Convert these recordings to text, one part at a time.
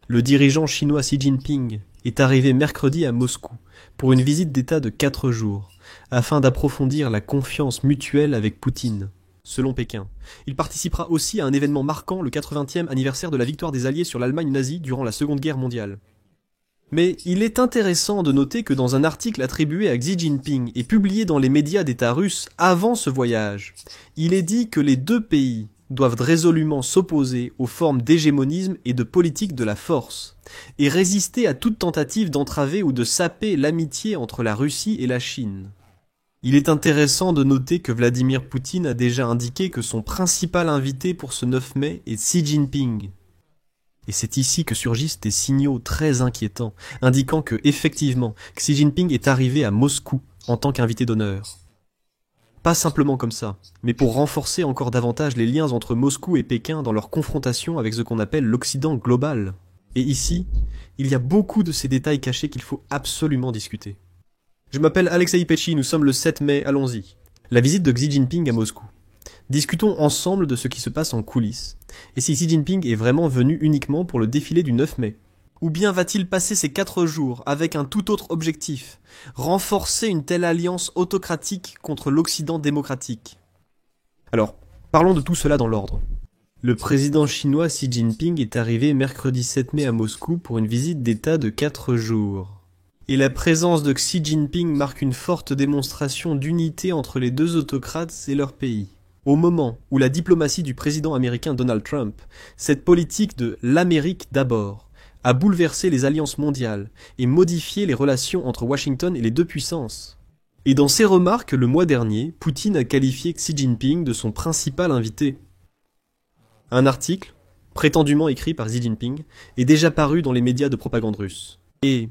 Le dirigeant chinois Xi Jinping est arrivé mercredi à Moscou pour une visite d'État de 4 jours, afin d'approfondir la confiance mutuelle avec Poutine. Selon Pékin, il participera aussi à un événement marquant le 80e anniversaire de la victoire des Alliés sur l'Allemagne nazie durant la Seconde Guerre mondiale. Mais il est intéressant de noter que dans un article attribué à Xi Jinping et publié dans les médias d'État russes avant ce voyage, il est dit que les deux pays doivent résolument s'opposer aux formes d'hégémonisme et de politique de la force, et résister à toute tentative d'entraver ou de saper l'amitié entre la Russie et la Chine. Il est intéressant de noter que Vladimir Poutine a déjà indiqué que son principal invité pour ce 9 mai est Xi Jinping. Et c'est ici que surgissent des signaux très inquiétants, indiquant que, effectivement, Xi Jinping est arrivé à Moscou en tant qu'invité d'honneur. Pas simplement comme ça, mais pour renforcer encore davantage les liens entre Moscou et Pékin dans leur confrontation avec ce qu'on appelle l'Occident global. Et ici, il y a beaucoup de ces détails cachés qu'il faut absolument discuter. Je m'appelle Alexei Pesci, nous sommes le 7 mai, allons-y. La visite de Xi Jinping à Moscou. Discutons ensemble de ce qui se passe en coulisses. Et si Xi Jinping est vraiment venu uniquement pour le défilé du 9 mai? Ou bien va-t-il passer ces 4 jours avec un tout autre objectif? Renforcer une telle alliance autocratique contre l'Occident démocratique? Alors, parlons de tout cela dans l'ordre. Le président chinois Xi Jinping est arrivé mercredi 7 mai à Moscou pour une visite d'État de 4 jours. Et la présence de Xi Jinping marque une forte démonstration d'unité entre les deux autocrates et leur pays. Au moment où la diplomatie du président américain Donald Trump, cette politique de l'Amérique d'abord, a bouleversé les alliances mondiales et modifié les relations entre Washington et les deux puissances. Et dans ses remarques le mois dernier, Poutine a qualifié Xi Jinping de son principal invité. Un article, prétendument écrit par Xi Jinping, est déjà paru dans les médias de propagande russe. Et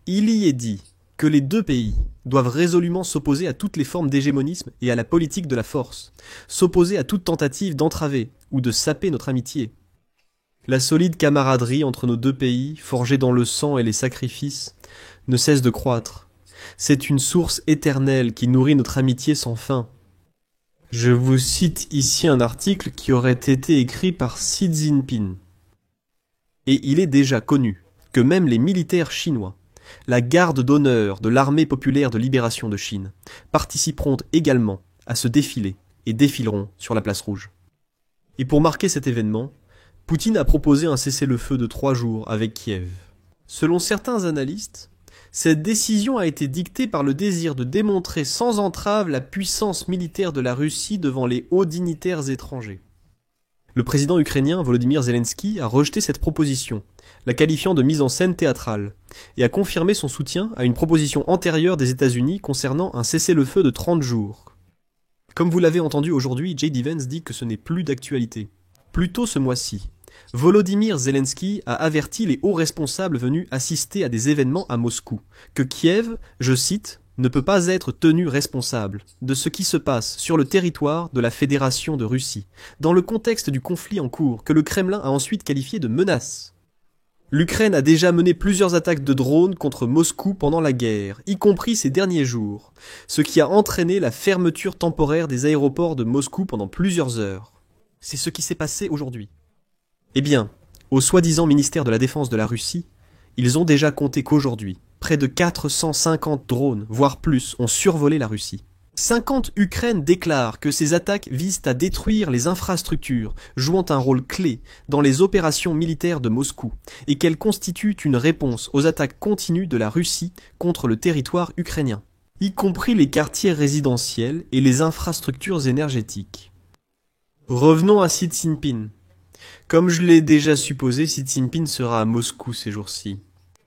il y est dit que les deux pays doivent résolument s'opposer à toutes les formes d'hégémonisme et à la politique de la force, s'opposer à toute tentative d'entraver ou de saper notre amitié. La solide camaraderie entre nos deux pays, forgée dans le sang et les sacrifices, ne cesse de croître. C'est une source éternelle qui nourrit notre amitié sans fin. Je vous cite ici un article qui aurait été écrit par Xi Jinping. Et il est déjà connu que même les militaires chinois, la garde d'honneur de l'armée populaire de libération de Chine, participeront également à ce défilé et défileront sur la place rouge. Et pour marquer cet événement, Poutine a proposé un cessez-le-feu de 3 jours avec Kiev. Selon certains analystes, cette décision a été dictée par le désir de démontrer sans entrave la puissance militaire de la Russie devant les hauts dignitaires étrangers. Le président ukrainien Volodymyr Zelensky a rejeté cette proposition, la qualifiant de mise en scène théâtrale, et a confirmé son soutien à une proposition antérieure des États-Unis concernant un cessez-le-feu de 30 jours. Comme vous l'avez entendu aujourd'hui, J.D. Vance dit que ce n'est plus d'actualité. Plus tôt ce mois-ci, Volodymyr Zelensky a averti les hauts responsables venus assister à des événements à Moscou, que Kiev, je cite, ne peut pas être tenu responsable de ce qui se passe sur le territoire de la Fédération de Russie, dans le contexte du conflit en cours que le Kremlin a ensuite qualifié de menace. L'Ukraine a déjà mené plusieurs attaques de drones contre Moscou pendant la guerre, y compris ces derniers jours, ce qui a entraîné la fermeture temporaire des aéroports de Moscou pendant plusieurs heures. C'est ce qui s'est passé aujourd'hui. Eh bien, au soi-disant ministère de la Défense de la Russie, ils ont déjà compté qu'aujourd'hui, près de 450 drones, voire plus, ont survolé la Russie. 50 Ukraines déclarent que ces attaques visent à détruire les infrastructures, jouant un rôle clé dans les opérations militaires de Moscou, et qu'elles constituent une réponse aux attaques continues de la Russie contre le territoire ukrainien, y compris les quartiers résidentiels et les infrastructures énergétiques. Revenons à Xi Jinping. Comme je l'ai déjà supposé, Xi Jinping sera à Moscou ces jours-ci.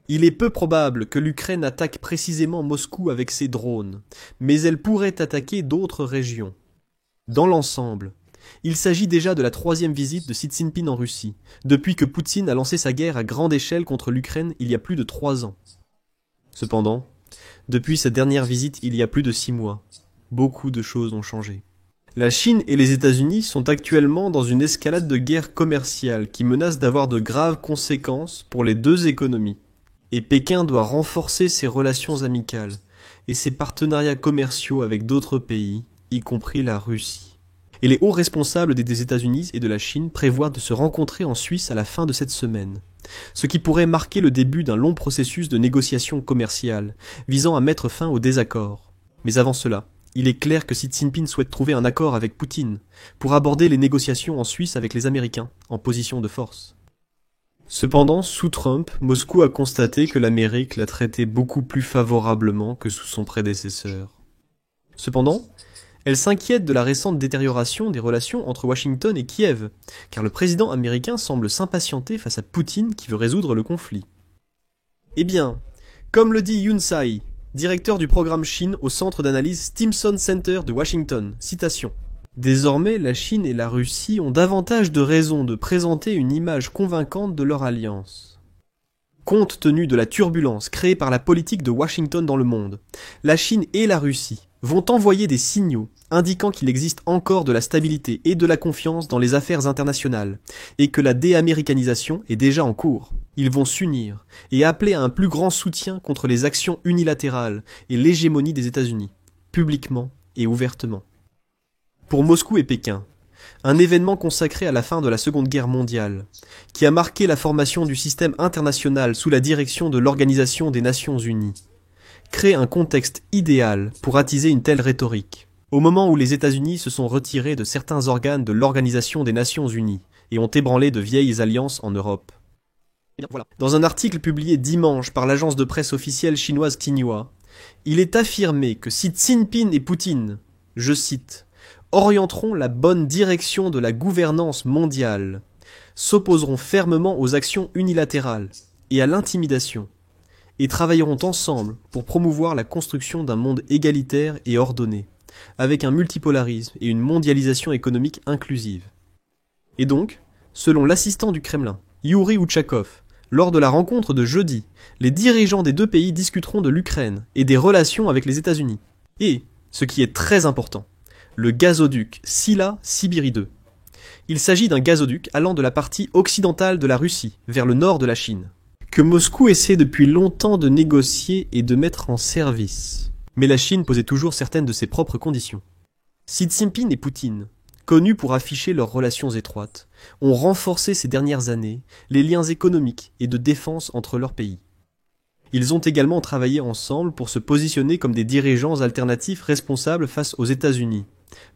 Il est peu probable que l'Ukraine attaque précisément Moscou avec ses drones, mais elle pourrait attaquer d'autres régions. Dans l'ensemble, il s'agit déjà de la 3e visite de Xi Jinping en Russie, depuis que Poutine a lancé sa guerre à grande échelle contre l'Ukraine il y a plus de 3 ans. Cependant, depuis sa dernière visite il y a plus de 6 mois, beaucoup de choses ont changé. La Chine et les États-Unis sont actuellement dans une escalade de guerre commerciale qui menace d'avoir de graves conséquences pour les deux économies. Et Pékin doit renforcer ses relations amicales et ses partenariats commerciaux avec d'autres pays, y compris la Russie. Et les hauts responsables des États-Unis et de la Chine prévoient de se rencontrer en Suisse à la fin de cette semaine. ce qui pourrait marquer le début d'un long processus de négociation commerciale, visant à mettre fin au désaccord. Mais avant cela, il est clair que Xi Jinping souhaite trouver un accord avec Poutine, pour aborder les négociations en Suisse avec les Américains, en position de force. Cependant, sous Trump, Moscou a constaté que l'Amérique l'a traité beaucoup plus favorablement que sous son prédécesseur. Cependant, elle s'inquiète de la récente détérioration des relations entre Washington et Kiev, car le président américain semble s'impatienter face à Poutine qui veut résoudre le conflit. Eh bien, comme le dit Yun Sai, directeur du programme Chine au centre d'analyse Stimson Center de Washington, citation. Désormais, la Chine et la Russie ont davantage de raisons de présenter une image convaincante de leur alliance. Compte tenu de la turbulence créée par la politique de Washington dans le monde, la Chine et la Russie vont envoyer des signaux indiquant qu'il existe encore de la stabilité et de la confiance dans les affaires internationales, et que la déaméricanisation est déjà en cours. Ils vont s'unir et appeler à un plus grand soutien contre les actions unilatérales et l'hégémonie des États-Unis, publiquement et ouvertement. Pour Moscou et Pékin, un événement consacré à la fin de la Seconde Guerre mondiale, qui a marqué la formation du système international sous la direction de l'Organisation des Nations Unies, crée un contexte idéal pour attiser une telle rhétorique, au moment où les États-Unis se sont retirés de certains organes de l'Organisation des Nations Unies et ont ébranlé de vieilles alliances en Europe. Dans un article publié dimanche par l'agence de presse officielle chinoise Xinhua, il est affirmé que Xi Jinping et Poutine, je cite, orienteront la bonne direction de la gouvernance mondiale, s'opposeront fermement aux actions unilatérales et à l'intimidation, et travailleront ensemble pour promouvoir la construction d'un monde égalitaire et ordonné, avec un multipolarisme et une mondialisation économique inclusive. Et donc, selon l'assistant du Kremlin, Yuri Ushakov, lors de la rencontre de jeudi, les dirigeants des deux pays discuteront de l'Ukraine et des relations avec les États-Unis. Et, ce qui est très important, le gazoduc Silla-Sibiri 2. Il s'agit d'un gazoduc allant de la partie occidentale de la Russie vers le nord de la Chine, que Moscou essaie depuis longtemps de négocier et de mettre en service. Mais la Chine posait toujours certaines de ses propres conditions. Xi Jinping et Poutine, connus pour afficher leurs relations étroites, ont renforcé ces dernières années les liens économiques et de défense entre leurs pays. Ils ont également travaillé ensemble pour se positionner comme des dirigeants alternatifs responsables face aux États-Unis,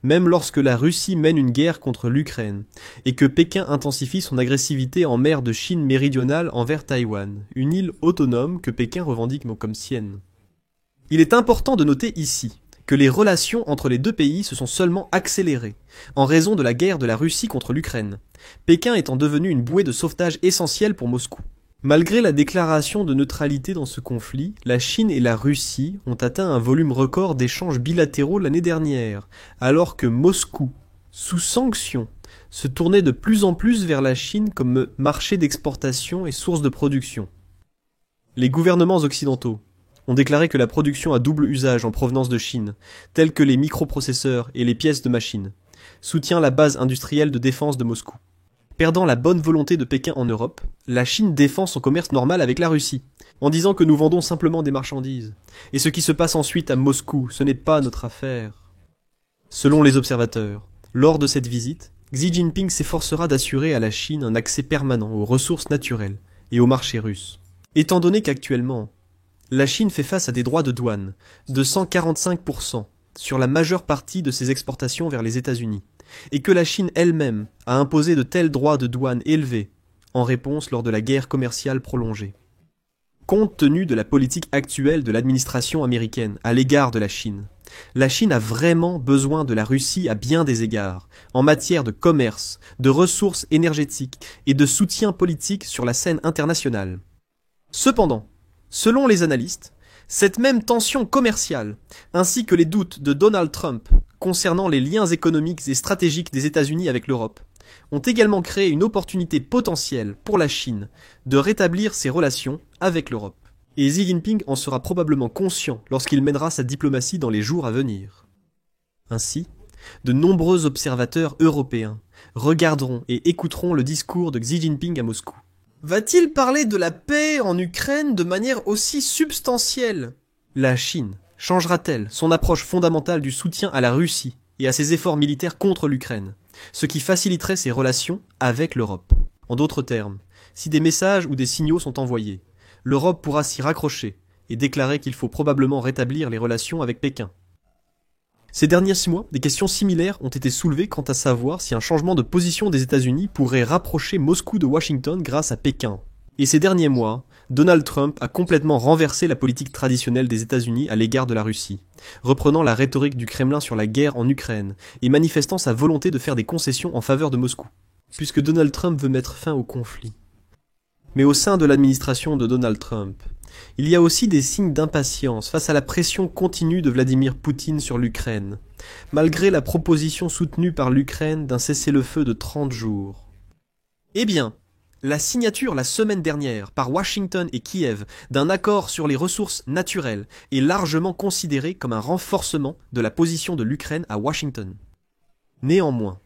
même lorsque la Russie mène une guerre contre l'Ukraine, et que Pékin intensifie son agressivité en mer de Chine méridionale envers Taïwan, une île autonome que Pékin revendique comme sienne. Il est important de noter ici que les relations entre les deux pays se sont seulement accélérées, en raison de la guerre de la Russie contre l'Ukraine, Pékin étant devenu une bouée de sauvetage essentielle pour Moscou. Malgré la déclaration de neutralité dans ce conflit, la Chine et la Russie ont atteint un volume record d'échanges bilatéraux l'année dernière, alors que Moscou, sous sanction, se tournait de plus en plus vers la Chine comme marché d'exportation et source de production. Les gouvernements occidentaux ont déclaré que la production à double usage en provenance de Chine, tels que les microprocesseurs et les pièces de machines, soutient la base industrielle de défense de Moscou. Perdant la bonne volonté de Pékin en Europe, la Chine défend son commerce normal avec la Russie, en disant que nous vendons simplement des marchandises. Et ce qui se passe ensuite à Moscou, ce n'est pas notre affaire. Selon les observateurs, lors de cette visite, Xi Jinping s'efforcera d'assurer à la Chine un accès permanent aux ressources naturelles et au marché russe. Étant donné qu'actuellement, la Chine fait face à des droits de douane de 145% sur la majeure partie de ses exportations vers les États-Unis, et que la Chine elle-même a imposé de tels droits de douane élevés en réponse lors de la guerre commerciale prolongée. Compte tenu de la politique actuelle de l'administration américaine à l'égard de la Chine a vraiment besoin de la Russie à bien des égards, en matière de commerce, de ressources énergétiques et de soutien politique sur la scène internationale. Cependant, selon les analystes, cette même tension commerciale, ainsi que les doutes de Donald Trump concernant les liens économiques et stratégiques des États-Unis avec l'Europe, ont également créé une opportunité potentielle pour la Chine de rétablir ses relations avec l'Europe. Et Xi Jinping en sera probablement conscient lorsqu'il mènera sa diplomatie dans les jours à venir. Ainsi, de nombreux observateurs européens regarderont et écouteront le discours de Xi Jinping à Moscou. Va-t-il parler de la paix en Ukraine de manière aussi substantielle ? La Chine changera-t-elle son approche fondamentale du soutien à la Russie et à ses efforts militaires contre l'Ukraine, ce qui faciliterait ses relations avec l'Europe ? En d'autres termes, si des messages ou des signaux sont envoyés. L'Europe pourra s'y raccrocher et déclarer qu'il faut probablement rétablir les relations avec Pékin. Ces derniers 6 mois, des questions similaires ont été soulevées quant à savoir si un changement de position des États-Unis pourrait rapprocher Moscou de Washington grâce à Pékin. Et ces derniers mois, Donald Trump a complètement renversé la politique traditionnelle des États-Unis à l'égard de la Russie, reprenant la rhétorique du Kremlin sur la guerre en Ukraine et manifestant sa volonté de faire des concessions en faveur de Moscou, puisque Donald Trump veut mettre fin au conflit. Mais au sein de l'administration de Donald Trump, il y a aussi des signes d'impatience face à la pression continue de Vladimir Poutine sur l'Ukraine, malgré la proposition soutenue par l'Ukraine d'un cessez-le-feu de 30 jours. Eh bien, la signature la semaine dernière par Washington et Kiev d'un accord sur les ressources naturelles est largement considérée comme un renforcement de la position de l'Ukraine à Washington. Néanmoins,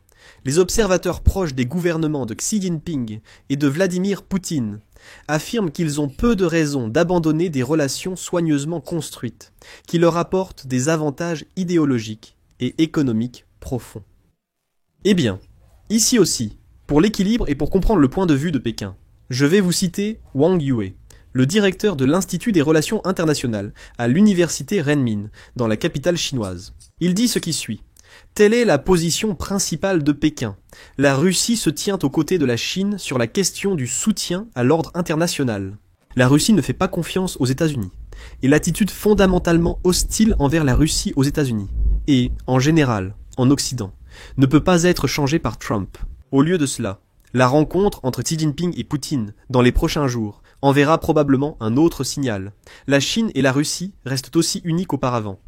les observateurs proches des gouvernements de Xi Jinping et de Vladimir Poutine affirment qu'ils ont peu de raisons d'abandonner des relations soigneusement construites, qui leur apportent des avantages idéologiques et économiques profonds. Eh bien, ici aussi, pour l'équilibre et pour comprendre le point de vue de Pékin, je vais vous citer Wang Yue, le directeur de l'Institut des Relations Internationales à l'université Renmin, dans la capitale chinoise. Il dit ce qui suit. Telle est la position principale de Pékin. La Russie se tient aux côtés de la Chine sur la question du soutien à l'ordre international. La Russie ne fait pas confiance aux États-Unis. Et l'attitude fondamentalement hostile envers la Russie aux États-Unis, et, en général, en Occident, ne peut pas être changée par Trump. Au lieu de cela, la rencontre entre Xi Jinping et Poutine, dans les prochains jours, enverra probablement un autre signal. La Chine et la Russie restent aussi unies qu'auparavant.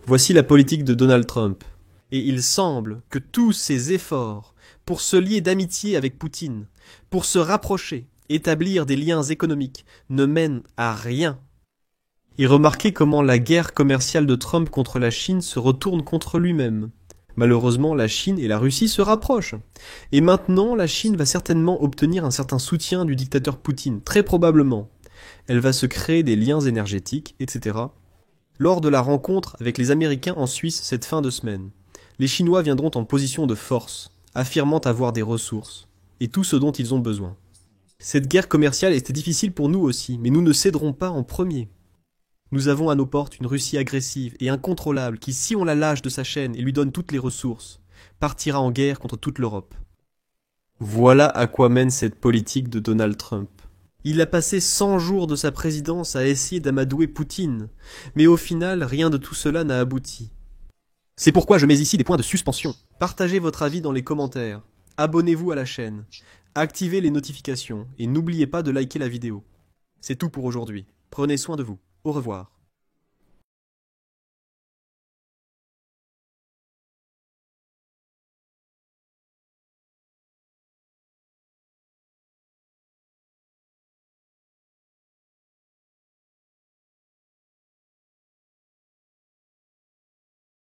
Voici la politique de Donald Trump. Et il semble que tous ces efforts pour se lier d'amitié avec Poutine, pour se rapprocher, établir des liens économiques, ne mènent à rien. Et remarquez comment la guerre commerciale de Trump contre la Chine se retourne contre lui-même. Malheureusement, la Chine et la Russie se rapprochent. Et maintenant, la Chine va certainement obtenir un certain soutien du dictateur Poutine, très probablement. Elle va se créer des liens énergétiques, etc. Lors de la rencontre avec les Américains en Suisse cette fin de semaine, les Chinois viendront en position de force, affirmant avoir des ressources, et tout ce dont ils ont besoin. Cette guerre commerciale était difficile pour nous aussi, mais nous ne céderons pas en premier. Nous avons à nos portes une Russie agressive et incontrôlable qui, si on la lâche de sa chaîne et lui donne toutes les ressources, partira en guerre contre toute l'Europe. Voilà à quoi mène cette politique de Donald Trump. Il a passé 100 jours de sa présidence à essayer d'amadouer Poutine, mais au final, rien de tout cela n'a abouti. C'est pourquoi je mets ici des points de suspension. Partagez votre avis dans les commentaires, abonnez-vous à la chaîne, activez les notifications et n'oubliez pas de liker la vidéo. C'est tout pour aujourd'hui. Prenez soin de vous. Au revoir.